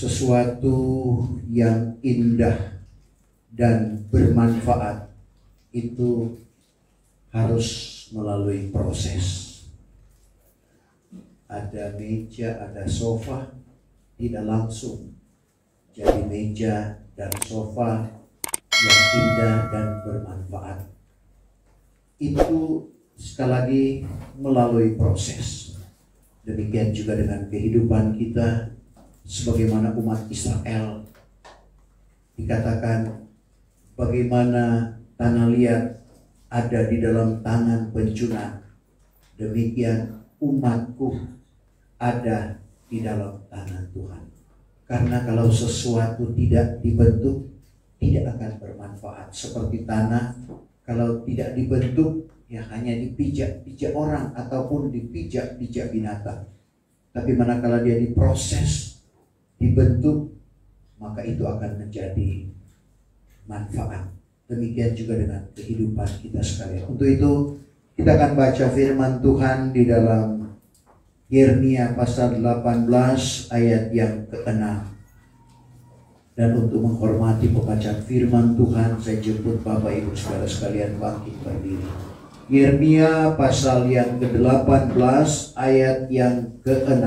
sesuatu yang indah dan bermanfaat itu harus melalui proses. Ada meja, ada sofa, tidak langsung jadi meja dan sofa yang indah dan bermanfaat. Itu sekali lagi melalui proses. Demikian juga dengan kehidupan kita sebagaimana umat Israel. Dikatakan bagaimana tanah liat ada di dalam tangan pencuna, demikian umatku ada di dalam tangan Tuhan. Karena kalau sesuatu tidak dibentuk, tidak akan bermanfaat. Seperti tanah, kalau tidak dibentuk, ya hanya dipijak-pijak orang ataupun dipijak-pijak binatang. Tapi manakala dia diproses, dibentuk, maka itu akan menjadi manfaat. Demikian juga dengan kehidupan kita sekalian. Untuk itu kita akan baca firman Tuhan di dalam Yeremia pasal 18 ayat yang ke-6. Dan untuk menghormati pembacaan firman Tuhan, saya jemput Bapak Ibu Saudara sekalian bangkit berdiri. Yeremia pasal yang ke-18 ayat yang ke-6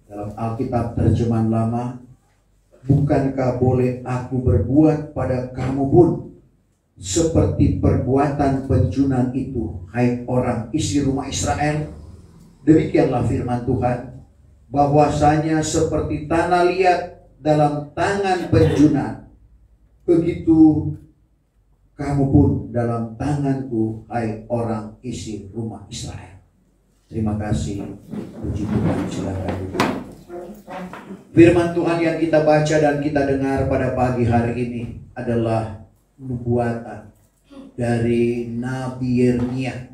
dalam Alkitab terjemahan lama. Bukankah boleh aku berbuat pada kamu pun seperti perbuatan pencunan itu, hai orang isi rumah Israel? Demikianlah firman Tuhan, bahwasanya seperti tanah liat dalam tangan pencunan, begitu kamu pun dalam tanganku, hai orang isi rumah Israel. Terima kasih. Puji Tuhan, silakan duduk. Firman Tuhan yang kita baca dan kita dengar pada pagi hari ini adalah nubuatan dari Nabi Yeremia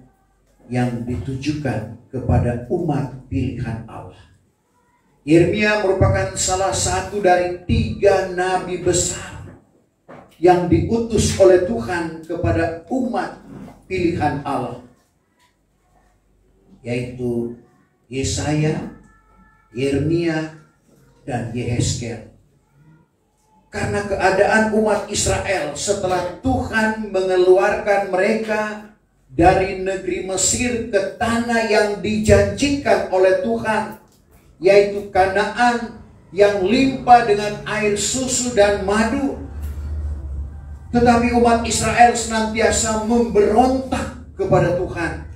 yang ditujukan kepada umat pilihan Allah. Yeremia merupakan salah satu dari 3 nabi besar yang diutus oleh Tuhan kepada umat pilihan Allah, yaitu Yesaya, Yeremia, dan Yehezkel. Karena keadaan umat Israel setelah Tuhan mengeluarkan mereka dari negeri Mesir ke tanah yang dijanjikan oleh Tuhan, yaitu Kanaan yang limpah dengan air susu dan madu. Tetapi umat Israel senantiasa memberontak kepada Tuhan.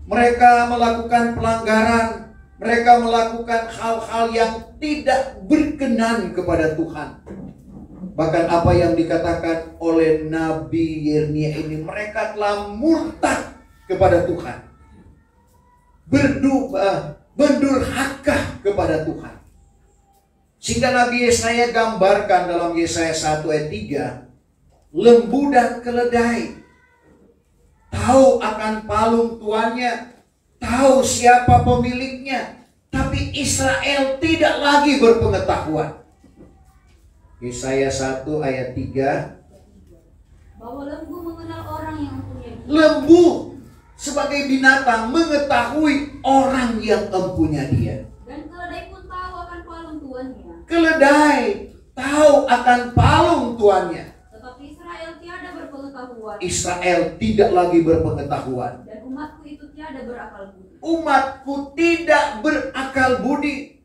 Mereka melakukan pelanggaran, mereka melakukan hal-hal yang tidak berkenan kepada Tuhan. Bahkan apa yang dikatakan oleh Nabi Yeremia ini, mereka telah murtad kepada Tuhan, berdurhaka kepada Tuhan. Sehingga Nabi Yesaya gambarkan dalam Yesaya 1 ayat 3, lembu dan keledai tahu akan palung tuannya, tahu siapa pemiliknya, tapi Israel tidak lagi berpengetahuan. Yesaya 1 ayat 3, bahwa lembu mengenal orang yang mempunyai dia. Lembu sebagai binatang mengetahui orang yang empunya dia. Dan keledai pun tahu akan palung tuannya. Keledai tahu akan palung tuannya. Tetapi Israel tiada berpengetahuan. Israel tidak lagi berpengetahuan. Dan umatku itu tiada berakal budi. Umatku tidak berakal budi.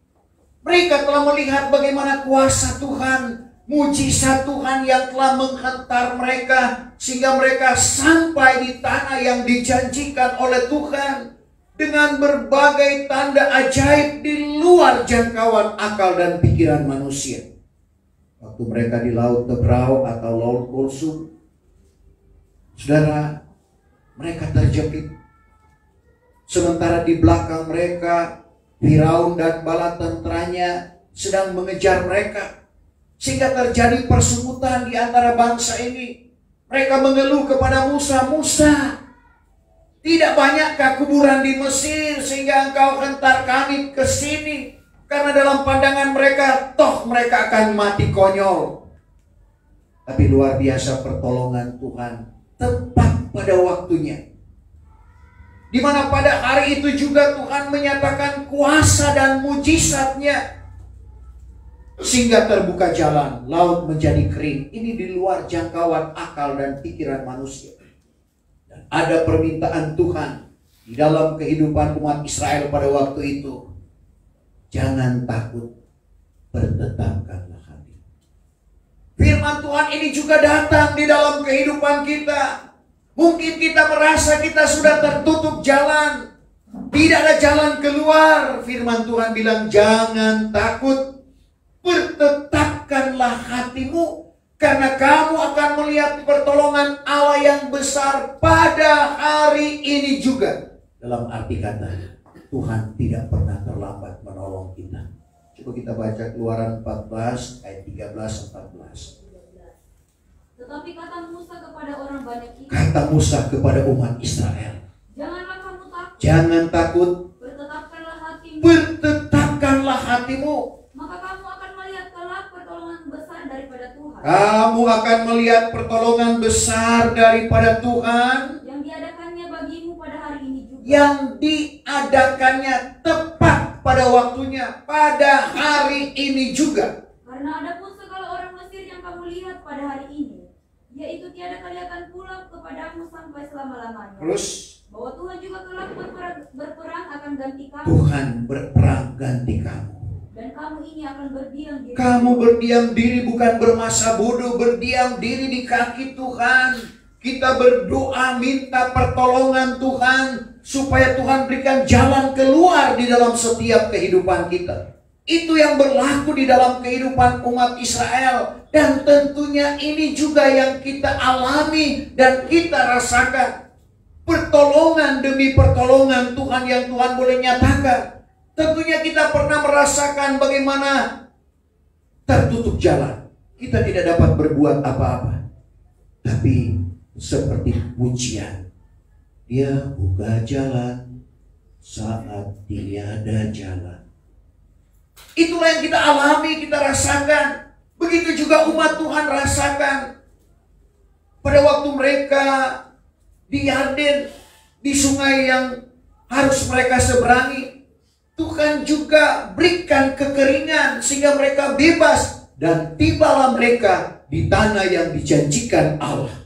Mereka telah melihat bagaimana kuasa Tuhan, mujizat Tuhan yang telah menghantar mereka, sehingga mereka sampai di tanah yang dijanjikan oleh Tuhan dengan berbagai tanda ajaib di luar jangkauan akal dan pikiran manusia. Waktu mereka di Laut Tebrau atau Laut Kulsum, saudara, mereka terjepit. Sementara di belakang mereka Firaun dan bala tenteranya sedang mengejar mereka, sehingga terjadi persemutan di antara bangsa ini. Mereka mengeluh kepada Musa, Musa, tidak banyakkah kuburan di Mesir sehingga engkau hentar kami ke sini? Karena dalam pandangan mereka, toh mereka akan mati konyol. Tapi luar biasa pertolongan Tuhan tepat pada waktunya. Di mana pada hari itu juga Tuhan menyatakan kuasa dan mujizatnya. sehingga terbuka jalan, laut menjadi kering. Ini di luar jangkauan akal dan pikiran manusia. Dan ada permintaan Tuhan di dalam kehidupan umat Israel pada waktu itu. Jangan takut, bertetapkanlah hati. Firman Tuhan ini juga datang di dalam kehidupan kita. Mungkin kita merasa kita sudah tertutup jalan, tidak ada jalan keluar. Firman Tuhan bilang, jangan takut, bertetapkanlah hatimu, karena kamu akan melihat pertolongan Allah yang besar pada hari ini juga. Dalam arti kata, Tuhan tidak pernah terlambat menolong kita. Coba kita baca Keluaran 14 ayat 13-14. Tetapi kata Musa kepada orang banyak itu, Kata Musa kepada umat Israel, janganlah kamu takut, jangan takut, bertetapkanlah hatimu, bertetapkanlah hatimu. maka kamu akan melihat kelak pertolongan besar daripada Tuhan. Kamu akan melihat pertolongan besar daripada Tuhan Yang diadakannya bagimu pada hari ini juga. yang diadakannya tepat pada waktunya, pada hari ini juga. Karena adapun segala orang Mesir yang kamu lihat pada hari ini, yaitu tiada kelihatan pula kepadamu sampai selama-lamanya. Terus Bahwa Tuhan juga kelak berperang akan ganti kamu, Tuhan berperang ganti kamu. dan kamu ini akan berdiam diri. Kamu berdiam diri, bukan bermasa bodoh, berdiam diri di kaki Tuhan. Kita berdoa minta pertolongan Tuhan, supaya Tuhan berikan jalan keluar di dalam setiap kehidupan kita. Itu yang berlaku di dalam kehidupan umat Israel. Dan tentunya ini juga yang kita alami dan kita rasakan. Pertolongan demi pertolongan Tuhan yang Tuhan boleh nyatakan. Tentunya kita pernah merasakan bagaimana tertutup jalan. Kita tidak dapat berbuat apa-apa. Tapi seperti pujian, dia buka jalan saat tiada jalan. Itulah yang kita alami, kita rasakan. Begitu juga umat Tuhan rasakan. Pada waktu mereka di Yarden, di sungai yang harus mereka seberangi, Tuhan juga berikan kekeringan sehingga mereka bebas. Dan tibalah mereka di tanah yang dijanjikan Allah.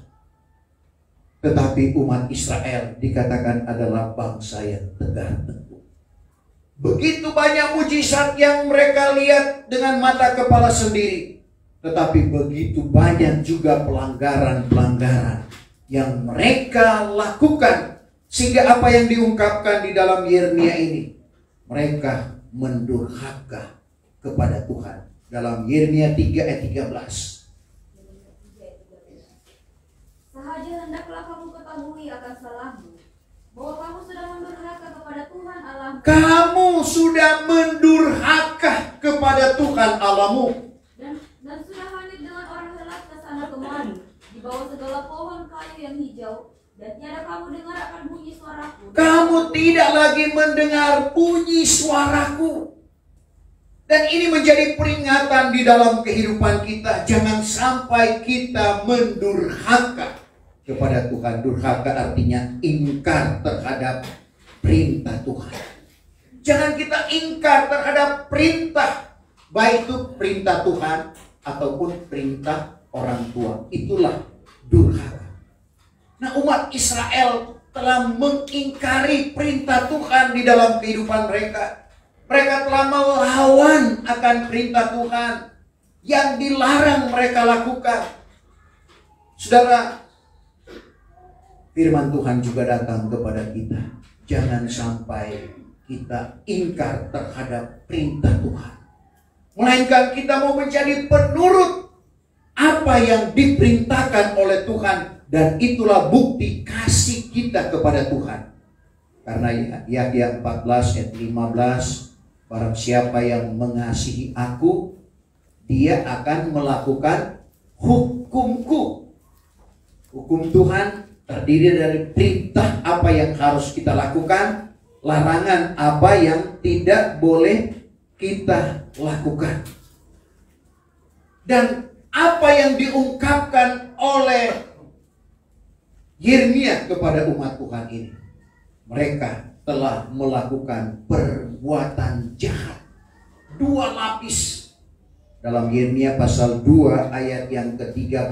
Tetapi umat Israel dikatakan adalah bangsa yang tegar tengkuk. Begitu banyak mujizat yang mereka lihat dengan mata kepala sendiri. Tetapi begitu banyak juga pelanggaran-pelanggaran yang mereka lakukan. Sehingga apa yang diungkapkan di dalam Yeremia ini, mereka mendurhaka kepada Tuhan. Dalam Yeremia 3 ayat 13. Sahaja hendaklah kamu ketahui akan salahmu, bahwa kamu sudah mendurhaka kepada Tuhan Allahmu. Kamu sudah mendurhaka kepada Tuhan Allahmu. Dan sudah hanyut dengan orang helat ke sana kemari, di bawah segala pohon kayu yang hijau, dan tiada kamu dengar akan bunyi suaraku. Kamu tidak lagi mendengar bunyi suaraku. Dan ini menjadi peringatan di dalam kehidupan kita. Jangan sampai kita mendurhaka kepada Tuhan. Durhaka artinya ingkar terhadap perintah Tuhan. Jangan kita ingkar terhadap perintah, baik itu perintah Tuhan ataupun perintah orang tua. Itulah durhaka. Nah, umat Israel telah mengingkari perintah Tuhan di dalam kehidupan mereka. Mereka telah melawan akan perintah Tuhan yang dilarang mereka lakukan. Saudara, firman Tuhan juga datang kepada kita. Jangan sampai kita ingkar terhadap perintah Tuhan. Melainkan kita mau menjadi penurut apa yang diperintahkan oleh Tuhan. Dan itulah bukti kasih kita kepada Tuhan. Karena Yahya 14 ayat 15, barang siapa yang mengasihi aku, dia akan melakukan hukumku. Hukum Tuhan terdiri dari perintah apa yang harus kita lakukan, larangan apa yang tidak boleh kita lakukan. Dan apa yang diungkapkan oleh Yeremia kepada umat Tuhan ini, mereka telah melakukan perbuatan jahat. 2 lapis. dalam Yeremia pasal 2 ayat yang ke-13.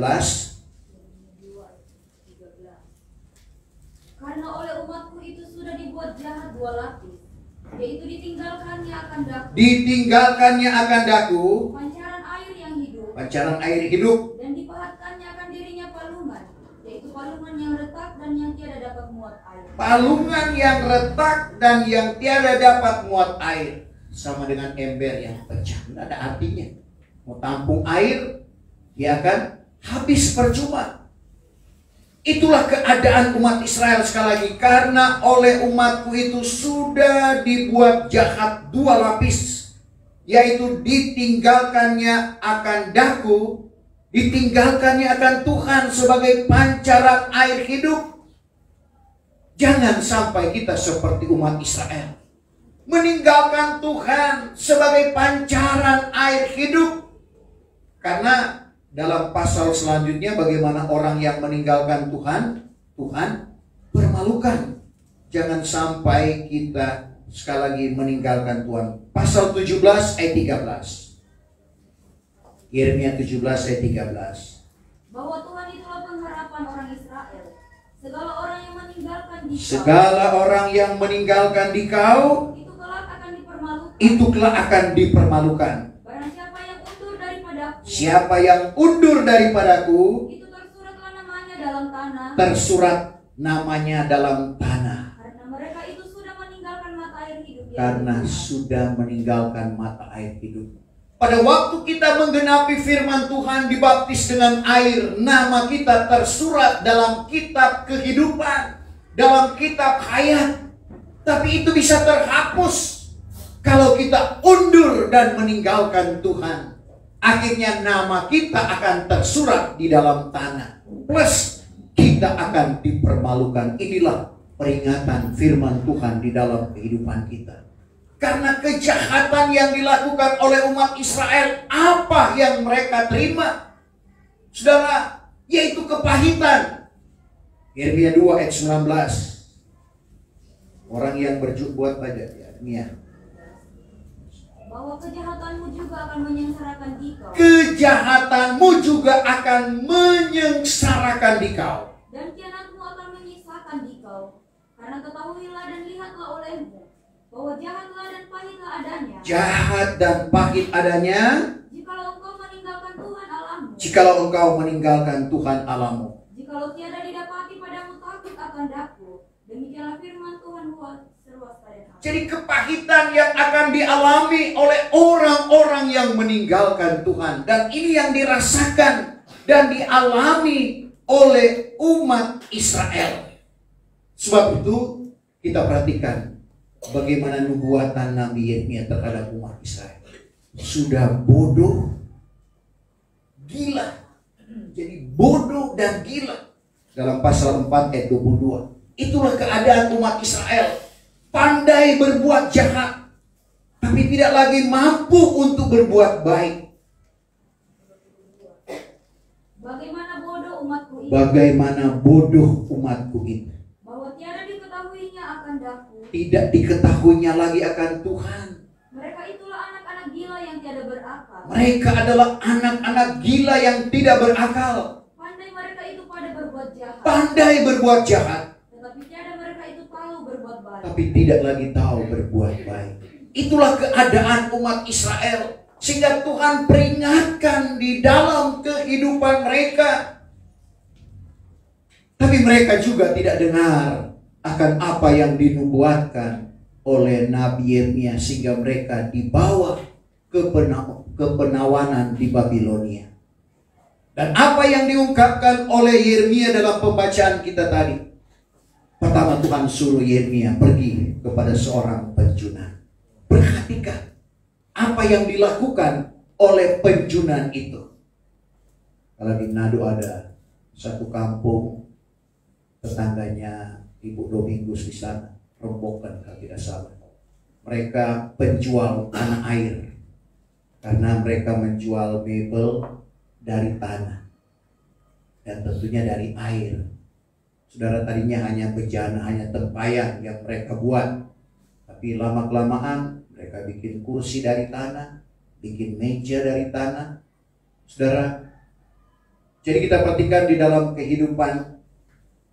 Karena oleh umatku itu sudah dibuat jahat dua lapis, yaitu ditinggalkannya akan daku. Ditinggalkannya akan daku, Pancaran air yang hidup. pancaran air hidup. Dan dipahatkannya akan dirinya palungan, yaitu palungan yang retak dan yang tiada dapat muat air. Palungan yang retak dan yang tiada dapat muat air. Sama dengan ember yang pecah. Tidak ada artinya. Mau tampung air, dia akan habis percuma. Itulah keadaan umat Israel sekali lagi. Karena oleh umatku itu sudah dibuat jahat dua lapis, yaitu ditinggalkannya akan daku, ditinggalkannya akan Tuhan sebagai pancaran air hidup. Jangan sampai kita seperti umat Israel, meninggalkan Tuhan sebagai pancaran air hidup. Karena dalam pasal selanjutnya bagaimana orang yang meninggalkan Tuhan, Tuhan permalukan. Jangan sampai kita sekali lagi meninggalkan Tuhan. Pasal 17 ayat 13. Yeremia 17 ayat 13. Bahwa Tuhan itulah pengharapan orang Israel. Segala orang yang meninggalkan dikau, Segala orang yang meninggalkan dikau, itu kelak akan dipermalukan. itu kelak akan dipermalukan. Barang siapa yang undur daripadaku, Siapa yang undur daripadaku, itu tersuratlah namanya dalam tanah. tersurat namanya dalam tanah. Karena mereka itu sudah meninggalkan mata air hidup. Karena sudah meninggalkan mata air hidup. Pada waktu kita menggenapi firman Tuhan, dibaptis dengan air, nama kita tersurat dalam kitab kehidupan, dalam kitab hayat. Tapi itu bisa terhapus kalau kita undur dan meninggalkan Tuhan. Akhirnya nama kita akan tersurat di dalam tanah. Plus kita akan dipermalukan. Inilah peringatan firman Tuhan di dalam kehidupan kita. Karena kejahatan yang dilakukan oleh umat Israel, apa yang mereka terima? Saudara, yaitu kepahitan. Yeremia 2 ayat 19. Orang yang berbuat pajak, Yeremia. Bahwa kejahatanmu juga akan menyengsarakan dikau. Kejahatanmu juga akan menyengsarakan dikau. Dan kianatmu akan menyisakan dikau. Karena ketahuilah dan lihatlah olehmu, bahwa jahatlah dan pahitlah adanya. Jahat dan pahit adanya. Jikalau engkau meninggalkan Tuhan Allahmu. Jikalau engkau meninggalkan Tuhan Allahmu. Jikalau tiada didapati padamu takut akan daku. Demikianlah firman Tuhan seruas pada aku. Jadi kepahitan yang akan dialami oleh orang-orang yang meninggalkan Tuhan. Dan ini yang dirasakan dan dialami oleh umat Israel. Sebab itu kita perhatikan bagaimana nubuatan Nabi Yeremia terhadap umat Israel. Sudah bodoh, gila. Jadi bodoh dan gila. Dalam pasal 4 ayat 22. Itulah keadaan umat Israel. Pandai berbuat jahat, tapi tidak lagi mampu untuk berbuat baik. Bagaimana bodoh umatku itu. Bagaimana bodoh umatku itu. Bahwa tiada diketahuinya akan daku. Tidak diketahuinya lagi akan Tuhan. Mereka itulah anak-anak gila yang tiada berakal. Mereka adalah anak-anak gila yang tidak berakal. Pandai mereka itu pada berbuat jahat. Pandai berbuat jahat, Tetapi tiada mereka itu tahu berbuat baik. tapi tidak lagi tahu berbuat baik. Itulah keadaan umat Israel. Sehingga Tuhan peringatkan di dalam kehidupan mereka. Tapi mereka juga tidak dengar akan apa yang dinubuatkan oleh Nabi Yeremia. Sehingga mereka dibawa ke penawanan di Babilonia. Dan apa yang diungkapkan oleh Yeremia dalam pembacaan kita tadi. Pertama, Tuhan suruh Yeremia pergi kepada seorang penjuna. Perhatikan apa yang dilakukan oleh penjuna itu. Kalau di Manado ada satu kampung, tetangganya Ibu Domingus di sana, Rembokan kalau tidak salah. Mereka penjual tanah air. Karena mereka menjual mebel dari tanah. Dan tentunya dari air. Saudara, tadinya hanya bejana, hanya tempayan yang mereka buat. Tapi lama-kelamaan mereka bikin kursi dari tanah, bikin meja dari tanah. Saudara, jadi kita perhatikan di dalam kehidupan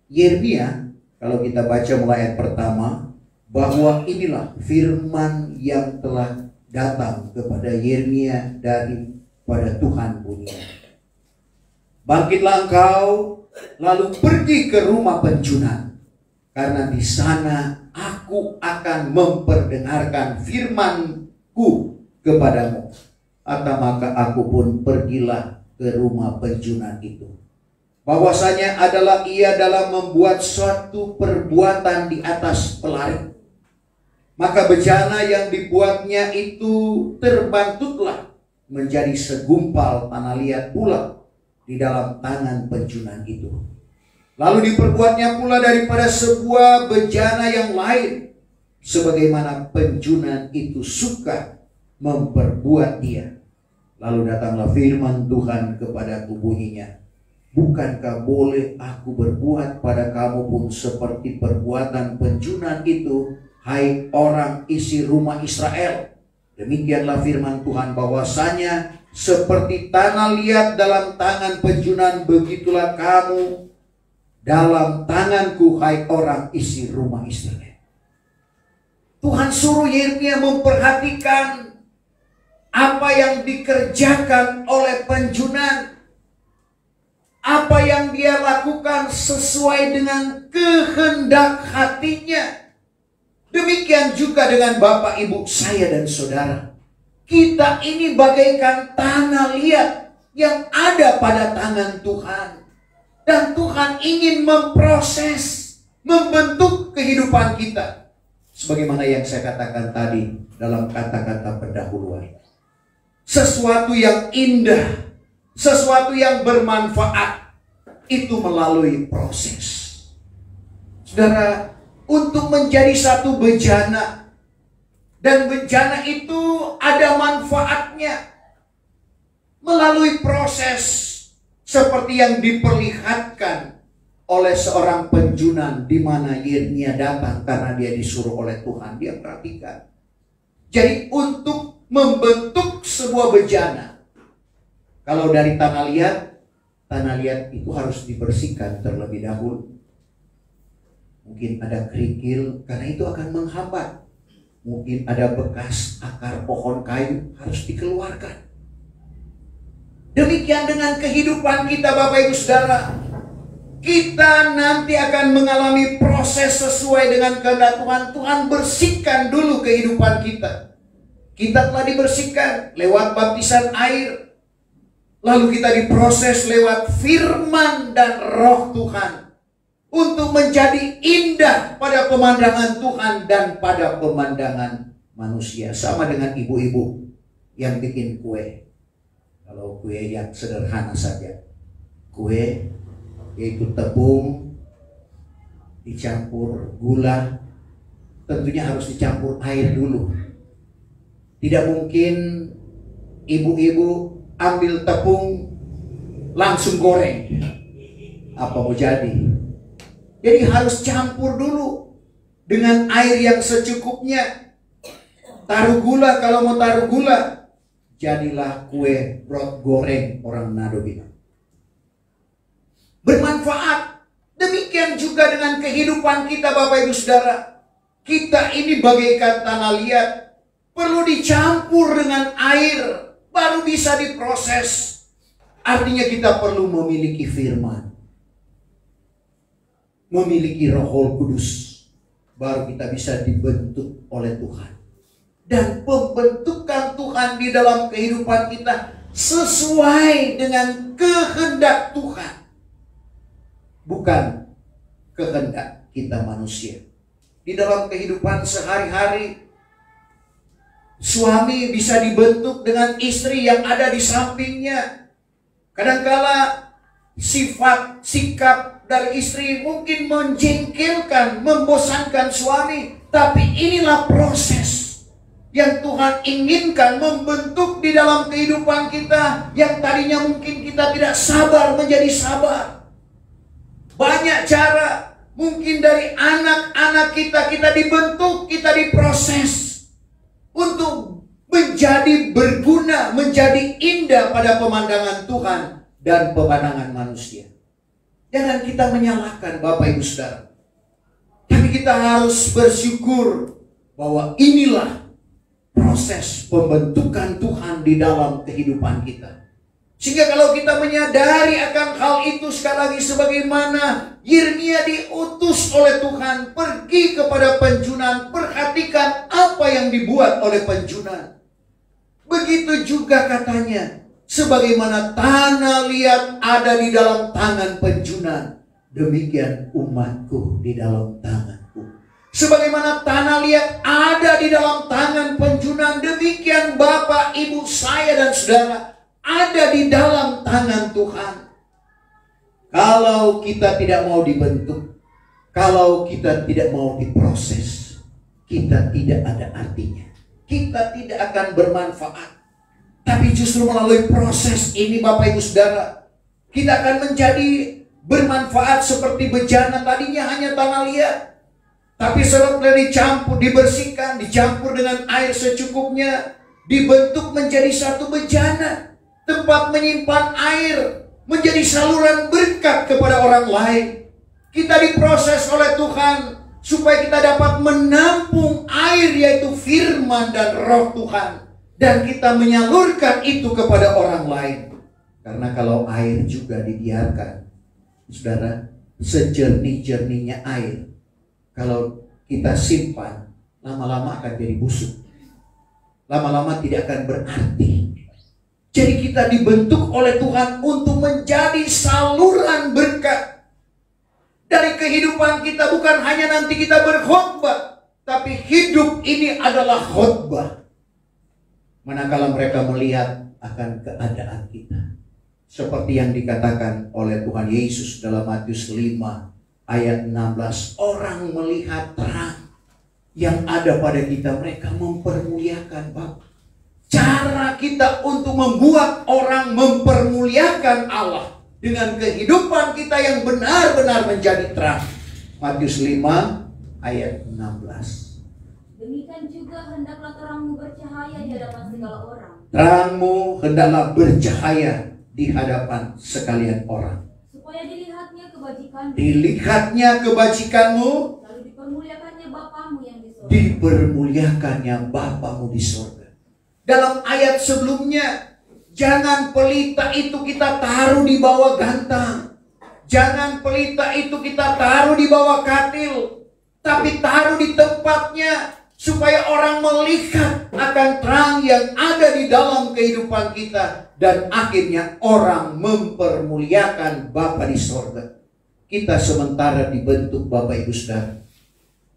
Yeremia, kalau kita baca mulai ayat pertama, bahwa inilah firman yang telah datang kepada Yeremia daripada Tuhan bunyinya. Bangkitlah engkau, lalu pergi ke rumah penjunan, karena di sana aku akan memperdengarkan firman-Ku kepadamu. Atau maka aku pun pergilah ke rumah penjunan itu. Bahwasanya adalah ia dalam membuat suatu perbuatan di atas pelari. Maka bejana yang dibuatnya itu terbantutlah menjadi segumpal tanah liat pula di dalam tangan penjunan itu. Lalu diperbuatnya pula daripada sebuah bejana yang lain, sebagaimana penjunan itu suka memperbuat dia. Lalu datanglah firman Tuhan kepadaku bunyinya, bukankah boleh aku berbuat pada kamu pun seperti perbuatan penjunan itu, hai orang isi rumah Israel? Demikianlah firman Tuhan, bahwasanya seperti tanah liat dalam tangan penjunan, begitulah kamu dalam tanganku, hai orang isi rumah Israel. Tuhan suruh Yeremia memperhatikan apa yang dikerjakan oleh penjunan, apa yang dia lakukan sesuai dengan kehendak hatinya. Demikian juga dengan Bapak Ibu saya dan saudara. Kita ini bagaikan tanah liat yang ada pada tangan Tuhan. Dan Tuhan ingin memproses, membentuk kehidupan kita. Sebagaimana yang saya katakan tadi dalam kata-kata pendahuluan. Sesuatu yang indah, sesuatu yang bermanfaat, itu melalui proses. Saudara, untuk menjadi satu bejana, dan bejana itu ada manfaatnya melalui proses, seperti yang diperlihatkan oleh seorang penjunan di mana Yeremia datang karena dia disuruh oleh Tuhan. Dia perhatikan. Jadi untuk membentuk sebuah bejana, kalau dari tanah liat itu harus dibersihkan terlebih dahulu. Mungkin ada kerikil, karena itu akan menghambat. Mungkin ada bekas akar pohon kayu, harus dikeluarkan. Demikian dengan kehidupan kita, Bapak Ibu Saudara. Kita nanti akan mengalami proses sesuai dengan kehendak Tuhan. Tuhan bersihkan dulu kehidupan kita. Kita telah dibersihkan lewat baptisan air. Lalu kita diproses lewat firman dan roh Tuhan. Untuk menjadi indah pada pemandangan Tuhan dan pada pemandangan manusia. Sama dengan ibu-ibu yang bikin kue. Kalau kue yang sederhana saja. Kue yaitu tepung dicampur gula. Tentunya harus dicampur air dulu. Tidak mungkin ibu-ibu ambil tepung langsung goreng. Apa mau jadi? Jadi harus campur dulu dengan air yang secukupnya. Taruh gula kalau mau taruh gula. Jadilah kue rot goreng, orang Manado bilang. Bermanfaat. Demikian juga dengan kehidupan kita, Bapak Ibu Saudara. Kita ini bagaikan tanah liat. Perlu dicampur dengan air, baru bisa diproses. Artinya kita perlu memiliki firman, memiliki Roh Kudus, baru kita bisa dibentuk oleh Tuhan. Dan pembentukan Tuhan di dalam kehidupan kita sesuai dengan kehendak Tuhan, bukan kehendak kita manusia. Di dalam kehidupan sehari-hari, suami bisa dibentuk dengan istri yang ada di sampingnya. Kadangkala sifat, sikap dari istri mungkin menjengkelkan, membosankan suami. Tapi inilah proses yang Tuhan inginkan membentuk di dalam kehidupan kita. Yang tadinya mungkin kita tidak sabar menjadi sabar. Banyak cara. Mungkin dari anak-anak kita dibentuk, kita diproses untuk menjadi berguna, menjadi indah pada pemandangan Tuhan dan pemandangan manusia. Jangan kita menyalahkan Bapak Ibu Saudara. Tapi kita harus bersyukur bahwa inilah proses pembentukan Tuhan di dalam kehidupan kita. Sehingga kalau kita menyadari akan hal itu, sekali lagi sebagaimana Yeremia diutus oleh Tuhan pergi kepada penjunan, perhatikan apa yang dibuat oleh penjunan. Begitu juga katanya, sebagaimana tanah liat ada di dalam tangan penjunan, demikian umatku di dalam tanganku. Sebagaimana tanah liat ada di dalam tangan penjunan, demikian Bapak, Ibu, saya dan saudara ada di dalam tangan Tuhan. Kalau kita tidak mau dibentuk, kalau kita tidak mau diproses, kita tidak ada artinya. Kita tidak akan bermanfaat. Tapi justru melalui proses ini Bapak Ibu Saudara, kita akan menjadi bermanfaat seperti bejana. Tadinya hanya tanah liat, tapi setelah dicampur, dibersihkan, dicampur dengan air secukupnya, dibentuk menjadi satu bejana, tempat menyimpan air, menjadi saluran berkat kepada orang lain. Kita diproses oleh Tuhan supaya kita dapat menampung air, yaitu firman dan roh Tuhan, dan kita menyalurkan itu kepada orang lain. Karena kalau air juga dibiarkan, saudara, sejernih-jernihnya air, kalau kita simpan, lama-lama akan jadi busuk, lama-lama tidak akan berarti. Jadi kita dibentuk oleh Tuhan untuk menjadi saluran berkat. Dari kehidupan kita bukan hanya nanti kita berkhotbah, tapi hidup ini adalah khotbah. Manakala mereka melihat akan keadaan kita, seperti yang dikatakan oleh Tuhan Yesus dalam Matius 5 ayat 16, orang melihat terang yang ada pada kita, mereka mempermuliakan Bapa. Cara kita untuk membuat orang mempermuliakan Allah dengan kehidupan kita yang benar-benar menjadi terang. Matius 5 ayat 16. Demikian juga hendaklah terangmu bercahaya di hadapan segala orang. Terangmu hendaklah bercahaya di hadapan sekalian orang. Supaya dilihatnya kebajikanmu. Dilihatnya kebajikanmu. Lalu dipermuliakannya Bapamu yang di surga. Dipermuliakannya Bapamu di surga. Dalam ayat sebelumnya, jangan pelita itu kita taruh di bawah gantang. Jangan pelita itu kita taruh di bawah katil. Tapi taruh di tempatnya supaya orang melihat akan terang yang ada di dalam kehidupan kita. Dan akhirnya orang mempermuliakan Bapa di sorga. Kita sementara dibentuk Bapak Ibu Saudara.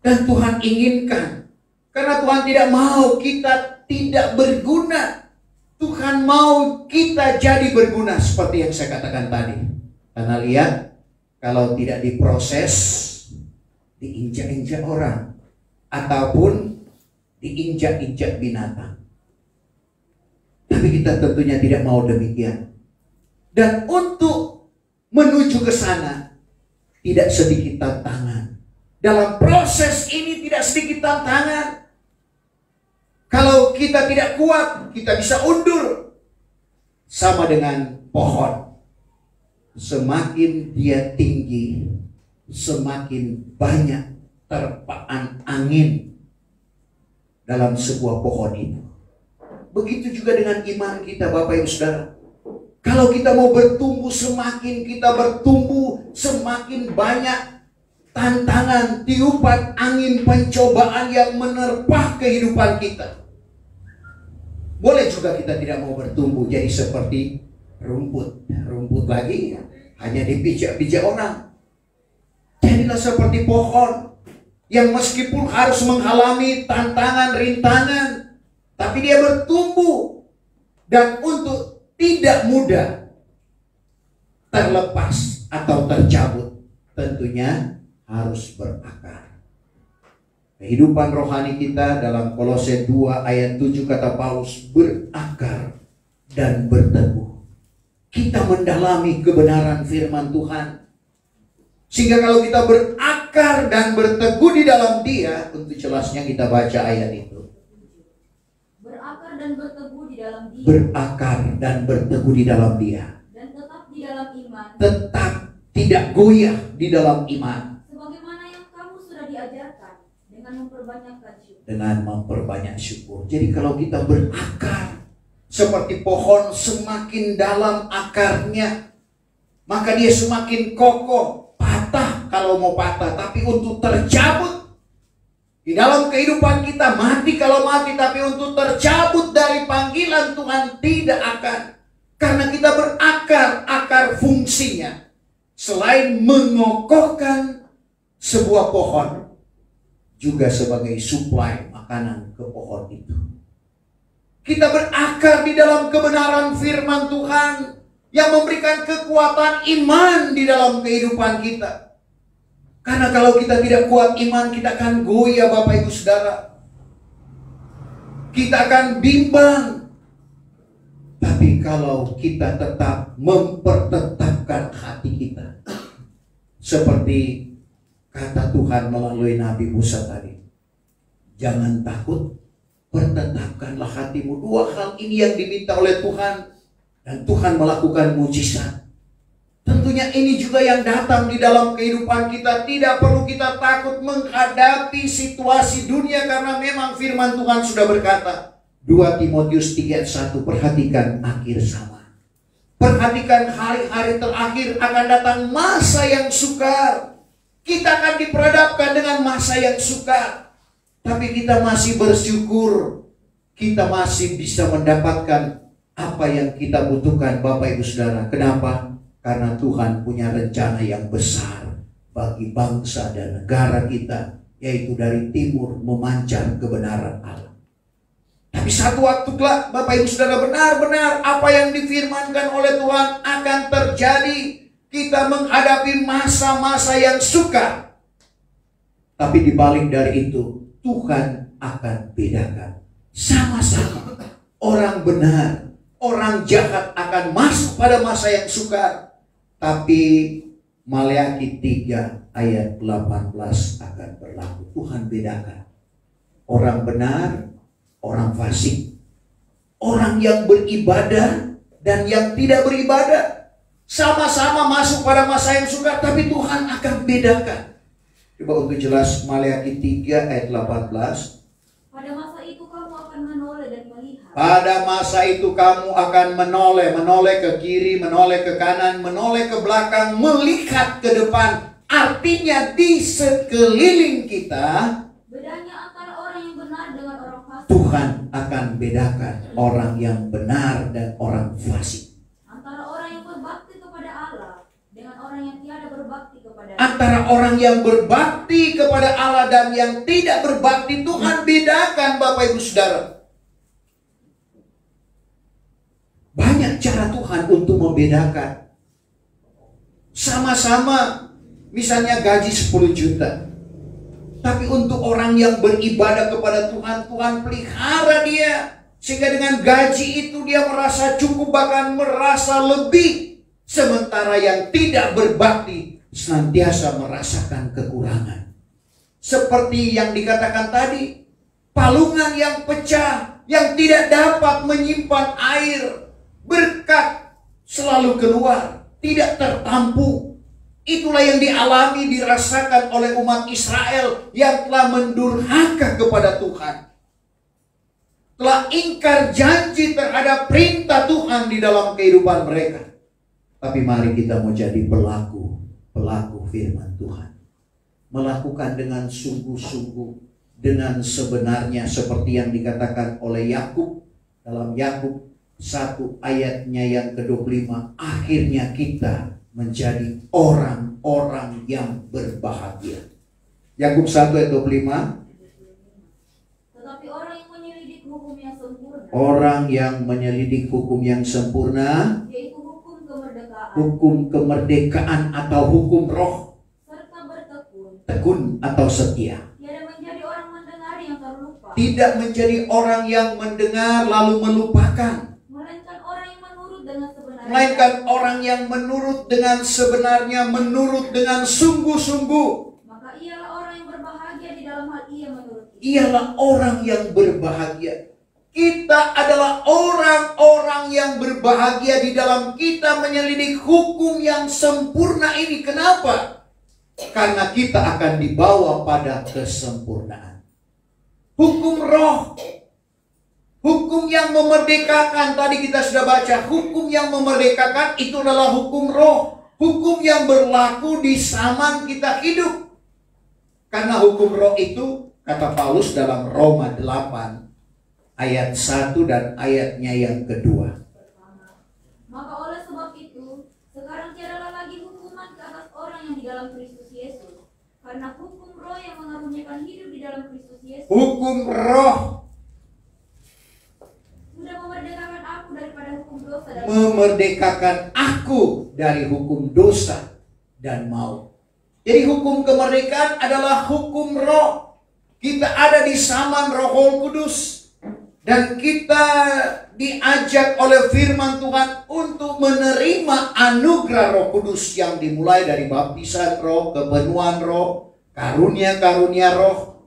Dan Tuhan inginkan. Karena Tuhan tidak mau kita tidak berguna. Tuhan mau kita jadi berguna seperti yang saya katakan tadi. Karena lihat, kalau tidak diproses, diinjak-injak orang, ataupun diinjak-injak binatang. Tapi kita tentunya tidak mau demikian. Dan untuk menuju ke sana, tidak sedikit tantangan. Dalam proses ini tidak sedikit tantangan. Kalau kita tidak kuat, kita bisa undur. Sama dengan pohon. Semakin dia tinggi, semakin banyak terpaan angin dalam sebuah pohon itu. Begitu juga dengan iman kita Bapak Ibu Saudara. Kalau kita mau bertumbuh, semakin kita bertumbuh, semakin banyak tantangan, tiupan angin pencobaan yang menerpa kehidupan kita. Boleh juga kita tidak mau bertumbuh jadi seperti rumput. Rumput lagi hanya dipijak-pijak orang. Jadilah seperti pohon yang meskipun harus mengalami tantangan, rintangan, tapi dia bertumbuh. Dan untuk tidak mudah terlepas atau tercabut, tentunya harus berakar. Kehidupan rohani kita dalam Kolose 2 ayat 7 kata Paulus, berakar dan berteguh. Kita mendalami kebenaran firman Tuhan. Sehingga kalau kita berakar dan berteguh di dalam Dia, untuk jelasnya kita baca ayat itu. Berakar dan dalam Dia, berakar dan berteguh di dalam Dia, dan tetap di dalam iman, tetap tidak goyah di dalam iman, sebagaimana yang kamu sudah diajarkan, dengan memperbanyakkan syukur. dengan memperbanyak syukur. Jadi kalau kita berakar seperti pohon, semakin dalam akarnya, maka dia semakin kokoh. Patah kalau mau patah, tapi untuk tercabut di dalam kehidupan kita, mati kalau mati, tapi untuk tercabut dari panggilan Tuhan tidak akan. Karena kita berakar, akar fungsinya selain mengokohkan sebuah pohon, juga sebagai suplai makanan ke pohon itu. Kita berakar di dalam kebenaran firman Tuhan yang memberikan kekuatan iman di dalam kehidupan kita. Karena kalau kita tidak kuat iman, kita akan goyah Bapak Ibu Saudara. Kita akan bimbang. Tapi kalau kita tetap mempertetapkan hati kita, seperti kata Tuhan melalui Nabi Musa tadi, jangan takut, pertetapkanlah hatimu. Dua hal ini yang diminta oleh Tuhan, dan Tuhan melakukan mujizat. Tentunya ini juga yang datang di dalam kehidupan kita. Tidak perlu kita takut menghadapi situasi dunia, karena memang firman Tuhan sudah berkata, 2 Timotius 3:1, perhatikan akhir zaman. Perhatikan hari-hari terakhir akan datang masa yang sukar. Kita akan diperhadapkan dengan masa yang sukar. Tapi kita masih bersyukur. Kita masih bisa mendapatkan apa yang kita butuhkan Bapak Ibu Saudara. Kenapa? Karena Tuhan punya rencana yang besar bagi bangsa dan negara kita, yaitu dari timur memancar kebenaran Allah. Tapi satu waktu kelak Bapak Ibu Saudara, benar-benar apa yang difirmankan oleh Tuhan akan terjadi. Kita menghadapi masa-masa yang sukar. Tapi dibalik dari itu, Tuhan akan bedakan. Sama-sama orang benar, orang jahat akan masuk pada masa yang sukar. Tapi Maleakhi 3 ayat 18 akan berlaku. Tuhan bedakan orang benar, orang fasik, orang yang beribadah dan yang tidak beribadah. Sama-sama masuk pada masa yang sukar, tapi Tuhan akan bedakan. Coba untuk jelas, Maleakhi 3 ayat 18. Pada masa itu kamu akan menoleh dan melihat. Pada masa itu kamu akan menoleh ke kiri, menoleh ke kanan, menoleh ke belakang, melihat ke depan. Artinya di sekeliling kita, bedanya antara orang yang benar dengan orang fasik. Tuhan akan bedakan orang yang benar dan orang fasik. Antara orang yang berbakti kepada Allah dengan orang yang tiada berbakti kepada Allah. Antara orang yang berbakti kepada Allah dan yang tidak berbakti, Tuhan bedakan Bapak Ibu Saudara. Banyak cara Tuhan untuk membedakan. Sama-sama misalnya gaji 10 juta. Tapi untuk orang yang beribadah kepada Tuhan, Tuhan pelihara dia. Sehingga dengan gaji itu dia merasa cukup, bahkan merasa lebih. Sementara yang tidak berbakti senantiasa merasakan kekurangan. Seperti yang dikatakan tadi, palungan yang pecah, yang tidak dapat menyimpan air. Berkat selalu keluar, tidak tertampung. Itulah yang dialami, dirasakan oleh umat Israel yang telah mendurhaka kepada Tuhan. Telah ingkar janji terhadap perintah Tuhan di dalam kehidupan mereka. Tapi mari kita mau jadi pelaku firman Tuhan. Melakukan dengan sungguh-sungguh, dengan sebenarnya, seperti yang dikatakan oleh Yakub dalam Yakub 1 ayatnya yang ke-25. Akhirnya kita menjadi orang-orang yang berbahagia. Yakub 1 ayat 25. Tetapi orang yang menyelidik hukum yang sempurna, Orang yang menyelidik hukum yang sempurna, yaitu hukum kemerdekaan, hukum kemerdekaan atau hukum roh, serta bertekun, tekun atau setia. tiada menjadi orang mendengar yang terlupa, Tidak menjadi orang yang mendengar lalu melupakan, melainkan orang yang menurut dengan sebenarnya, melainkan orang yang menurut dengan sebenarnya, menurut dengan sungguh-sungguh. maka ialah orang yang berbahagia di dalam hal ia menurut itu. Ialah orang yang berbahagia. Kita adalah orang-orang yang berbahagia di dalam kita menyelidik hukum yang sempurna ini. Kenapa? Karena kita akan dibawa pada kesempurnaan. Hukum roh, hukum yang memerdekakan, tadi kita sudah baca, hukum yang memerdekakan itu adalah hukum roh. Hukum yang berlaku di zaman kita hidup. Karena hukum roh itu, kata Paulus dalam Roma 8, ayat 1 dan ayatnya yang kedua. Maka oleh sebab itu, sekarang tiadalah lagi hukuman ke atas orang yang di dalam Kristus Yesus. Karena hukum roh yang mengaruniakan hidup di dalam Kristus Yesus. Hukum roh Sudah memerdekakan aku daripada hukum dosa dan memerdekakan aku dari hukum dosa dan maut. Jadi hukum kemerdekaan adalah hukum roh. Kita ada di zaman Roh Kudus. Dan kita diajak oleh firman Tuhan untuk menerima anugerah Roh Kudus yang dimulai dari baptisan roh, kepenuhan roh, karunia-karunia roh.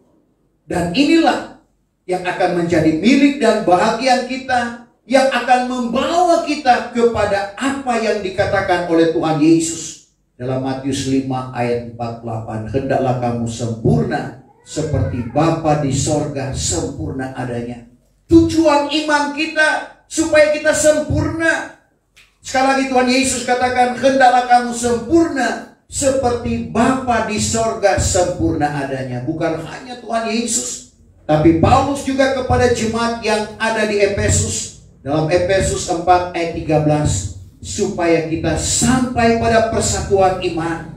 Dan inilah yang akan menjadi milik dan bahagian kita, yang akan membawa kita kepada apa yang dikatakan oleh Tuhan Yesus dalam Matius 5 ayat 48. Hendaklah kamu sempurna seperti Bapa di sorga sempurna adanya. Tujuan iman kita supaya kita sempurna. Sekali lagi Tuhan Yesus katakan, hendaklah kamu sempurna seperti Bapa di sorga sempurna adanya. Bukan hanya Tuhan Yesus, tapi Paulus juga kepada jemaat yang ada di Efesus. Dalam Efesus 4 ayat 13. Supaya kita sampai pada persatuan iman,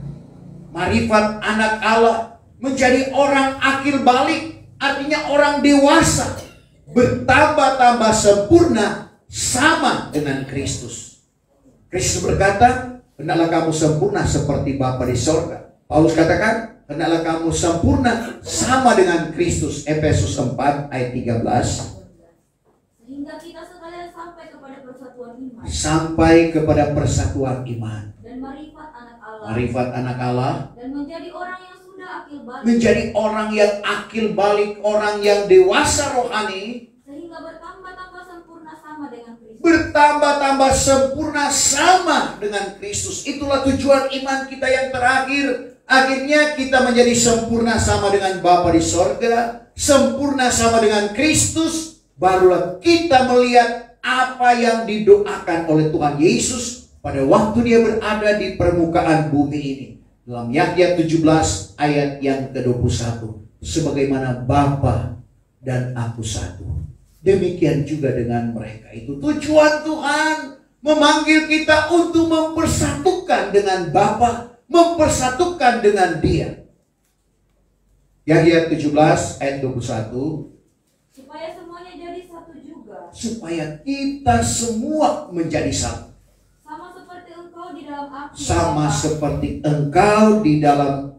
marifat anak Allah, menjadi orang akil balik, artinya orang dewasa, bertambah-tambah sempurna sama dengan Kristus. Kristus berkata, hendaklah kamu sempurna seperti Bapa di sorga. Paulus katakan, hendaklah kamu sempurna sama dengan Kristus. Efesus 4 ayat 13. sehingga kita sekalian sampai kepada persatuan iman Sampai kepada persatuan iman dan marifat anak Allah. Marifat anak Allah. Dan menjadi orang yang sudah akil balik. Menjadi orang yang akil balik, orang yang dewasa rohani. Sehingga bertambah-tambah sempurna sama dengan Kristus. Bertambah-tambah sempurna sama dengan Kristus. Itulah tujuan iman kita yang terakhir. Akhirnya kita menjadi sempurna sama dengan Bapa di sorga, sempurna sama dengan Kristus. Barulah kita melihat apa yang didoakan oleh Tuhan Yesus pada waktu dia berada di permukaan bumi ini. Dalam Yahya 17 ayat yang ke-21. Sebagaimana Bapa dan aku satu, demikian juga dengan mereka. Itu tujuan Tuhan memanggil kita untuk mempersatukan dengan Bapa, mempersatukan dengan Dia. Yahya 17 ayat 21. Supaya semuanya jadi satu juga. Supaya kita semua menjadi satu. Sama seperti engkau di dalam aku. Sama seperti engkau di dalam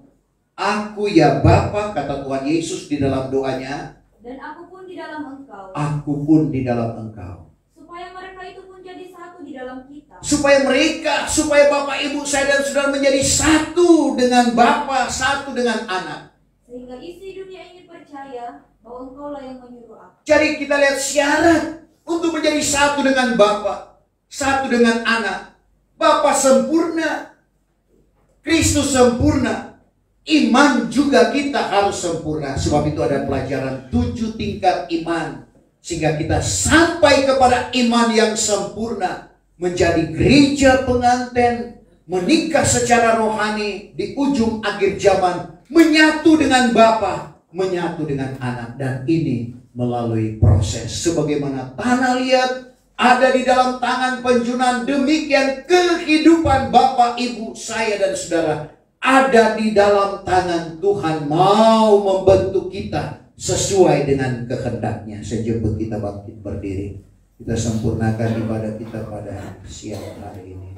aku ya Bapa, kata Tuhan Yesus di dalam doanya. Dan aku pun di dalam engkau. Aku pun di dalam engkau. Supaya mereka itu pun jadi satu di dalam kita. Supaya Bapak, Ibu, saya dan saudara menjadi satu dengan Bapa, satu dengan anak. Sehingga isi dunia ingin percaya bahwa engkaulah yang menyuruh aku. Jadi kita lihat syarat untuk menjadi satu dengan Bapa, satu dengan anak. Bapa sempurna, Kristus sempurna, iman juga kita harus sempurna. Sebab itu ada pelajaran 7 tingkat iman, sehingga kita sampai kepada iman yang sempurna, menjadi gereja pengantin, menikah secara rohani di ujung akhir zaman, menyatu dengan Bapa, menyatu dengan anak. Dan ini melalui proses sebagaimana tanah liat ada di dalam tangan penjunan, demikian kehidupan Bapak, Ibu, saya dan saudara ada di dalam tangan Tuhan, mau membentuk kita sesuai dengan kehendaknya. Sejemput kita bangkit berdiri, kita sempurnakan ibadah kita pada siang hari ini.